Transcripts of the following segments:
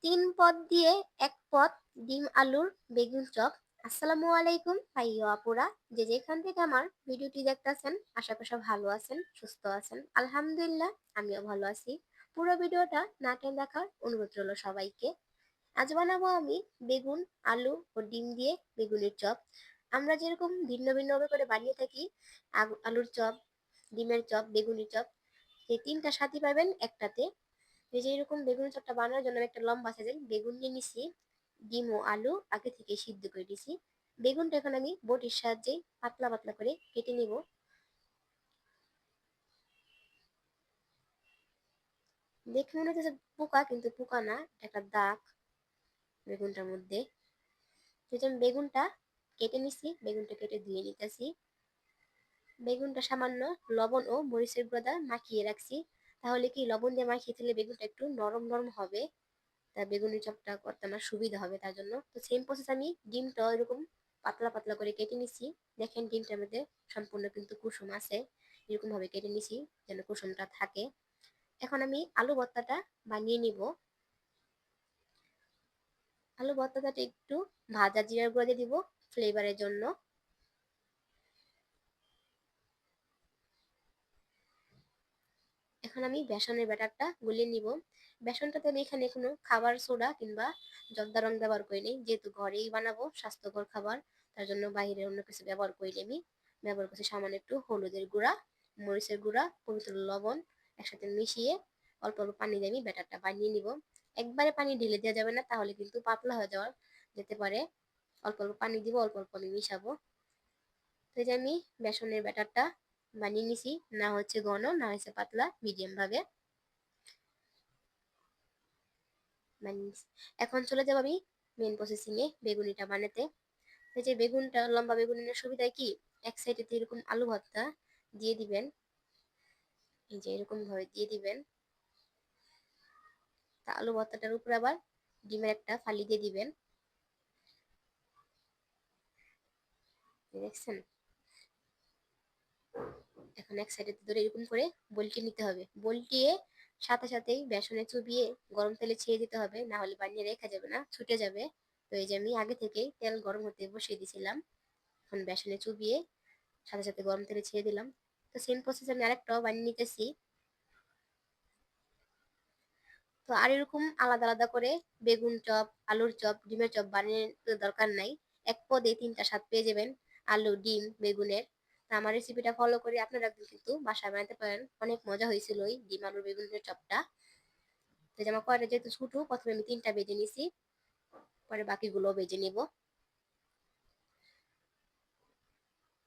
তিন পদ দিয়ে এক পদ ডিম আলুর বেগুন চপ। আসসালামু আলাইকুম ভাই ও আপুরা, যে যেখান থেকে আমার ভিডিওটি দেখতেছেন, আশা করি সব ভালো আছেন, সুস্থ আছেন। আলহামদুলিল্লাহ, আমিও ভালো আছি। পুরো ভিডিওটা না টেনে দেখার অনুরোধ রইল সবাইকে। আজ বানাবো আমি বেগুন, আলু ও ডিম দিয়ে বেগুনের চপ। আমরা যেরকম ভিন্ন ভিন্ন ভাবে করে বানিয়ে থাকি, আলুর চপ, ডিমের চপ, বেগুনের চপ, এই তিনটা স্বাদই পাবেন একটাতে। এই যে এরকম বেগুনের চপটা বানানোর জন্য আমি একটা লম্বা সাইজের বেগুন নিয়ে নিছি। ডিম ও আলু আগে থেকে সিদ্ধ করে দিছি। বেগুনটা এখন আমি বটির সাহায্যে পাতলা পাতলা করে কেটে নিব। দেখে মনে হচ্ছে পোকা, কিন্তু পোকা না, একটা দাগ বেগুনটার মধ্যে। তো এই যে আমি বেগুনটা কেটে নিছি, বেগুনটা কেটে ধুয়ে নিতেছি। বেগুনটা সামান্য লবণ ও মরিচের গুঁড়া মাখিয়ে রাখছি। তাহলে কি, লবণ দিয়ে মাখিয়ে দিলে বেগুনটা একটু নরম নরম হবে, তা বেগুনি চপটা করতে আমার সুবিধা হবে। তার জন্য তো সেম প্রসেস আমি ডিমটা এরকম পাতলা পাতলা করে কেটে নিছি। দেখেন ডিমটার মধ্যে সম্পূর্ণ কিন্তু কুসুম আছে, এরকম ভাবে কেটে নিছি যেন কুসুমটা থাকে। এখন আমি আলু ভর্তাটা বানিয়ে নিব। আলু ভর্তাটা একটু ভাজা জিরার গুঁড়া দিয়ে দিব ফ্লেভারের জন্য। এখন আমি বেসনের ব্যাটারটা গুলিয়ে নিব। বেসনটাতে আমি এখানে কোনো খাবার সোডা কিংবা জর্দা রং ব্যবহার করি নি, যেহেতু ঘরেই বানাবো স্বাস্থ্যকর খাবার। তার জন্য বাইরে অন্য কিছু ব্যবহার করি আমি। ব্যবহার করছি সামান্য একটু হলুদের গুঁড়া, মরিচের গুঁড়া, পবিত্র লবণ, একসাথে মিশিয়ে অল্প অল্প পানি দিয়ে আমি ব্যাটারটা বানিয়ে নিব। একবারে পানি ঢেলে দেওয়া যাবে না, তাহলে কিন্তু পাতলা হয়ে যাওয়া যেতে পারে। অল্প অল্প পানি দিব, অল্প অল্প আমি মিশাবো। তো এই যে আমি বেসনের ব্যাটারটা বানিয়ে নিছি, না হচ্ছে ঘন না হচ্ছে পাতলা, মিডিয়াম ভাবে বানিয়ে নিছি। এখন চলে যাবো আমি মেন প্রসেসিং এ, বেগুনিটা বানাতে। এই যে বেগুনটা, লম্বা বেগুনের সুবিধা কি, এক সাইডে এরকম আলু ভর্তা দিয়ে দিবেন, এই যে এরকম ভাবে দিয়ে দিবেন। তা আলু ভর্তাটার উপরে আবার ডিমের একটা ফালি দিয়ে দিবেন, দেখছেন। এখন এক সাইডে ধরে এরকম করে বলটিয়ে নিতে হবে। বলটিয়ে সাথে সাথেই বেসনে চুবিয়ে গরম তেলে ছেড়ে দিতে হবে, না হলে বানিয়ে রেখা যাবে না, ছুটে যাবে। তো এই যে আমি আগে থেকেই তেল গরম হতে বসিয়ে দিয়েছিলাম। এখন বেসনে চুবিয়ে সাথে সাথে গরম তেলে ছেড়ে দিলাম। তো সেম প্রসেস আমি আরেকটাও বানিয়ে নিতেছি। তো আর এরকম আলাদা আলাদা করে বেগুন চপ, আলুর চপ, ডিমের চপ বানিয়ে দরকার নাই। এক পদে তিনটা স্বাদ পেয়ে যাবেন আলু, ডিম, বেগুনের। তা আমার রেসিপিটা ফলো করে আপনারা কিন্তু বাসায় বানাতে পারেন। অনেক মজা হয়েছিল ওই ডিম আলু বেগুনের চপটা। তো যে আমার কয়টা যেহেতু ছোট, প্রথমে আমি তিনটা বেজে নিছি, পরে বাকিগুলো বেজে নিব।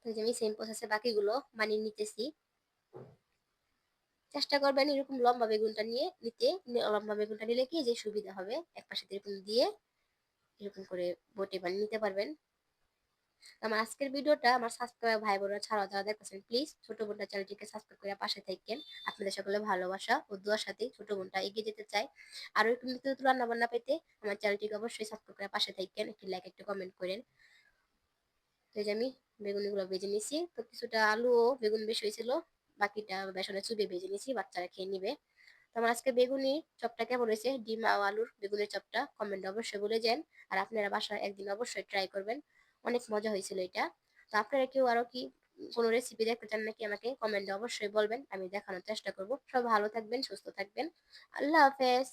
তো যে আমি সেম প্রসেসে বাকিগুলো বানিয়ে নিতেছি। চেষ্টা করবেন এরকম লম্বা বেগুনটা নিয়ে নিতে। লম্বা বেগুনটা নিলে কি যে সুবিধা হবে, এক পাশে এরকম দিয়ে এরকম করে বটে বানিয়ে নিতে পারবেন। আমার আজকের ভিডিওটা আমার সাবস্ক্রাইব ভাই বোনেরা ছাড়া যারা দেখতেছেন, প্লিজ ছোট বোনটা চ্যানেলটিকে সাবস্ক্রাইব করে পাশে থাকেন। আপনাদের সকলে ভালোবাসা ও দোয়ার সাথে ছোট বোনটা এগিয়ে যেতে চাই। আরো একটু নিত্য নতুন রান্না বান্না পেতে আমার চ্যানেলটিকে অবশ্যই সাবস্ক্রাইব করে পাশে থাকেন, একটি লাইক, একটু কমেন্ট করেন। তো এই যে আমি বেগুনগুলো ভেজে নিছি। তো কিছুটা আলু ও বেগুন বেশি হয়েছিল, বাকিটা বেসনে চুবিয়ে ভেজে নিছি, বাচ্চারা খেয়ে নিবে। তো আমার আজকে বেগুনি চপটা কেমন হয়েছে, ডিম ও আলুর বেগুনের চপটা, কমেন্ট অবশ্যই বলে যান। আর আপনারা বাসায় একদিন অবশ্যই ট্রাই করবেন, অনেক মজা হয়েছিল এটা। তো আপনারা কেউ আরো কি কোনো রেসিপি দেখতে চান নাকি, আমাকে কমেন্টে অবশ্যই বলবেন, আমি দেখানোর চেষ্টা করব। সব ভালো থাকবেন, সুস্থ থাকবেন। আল্লাহ হাফেজ।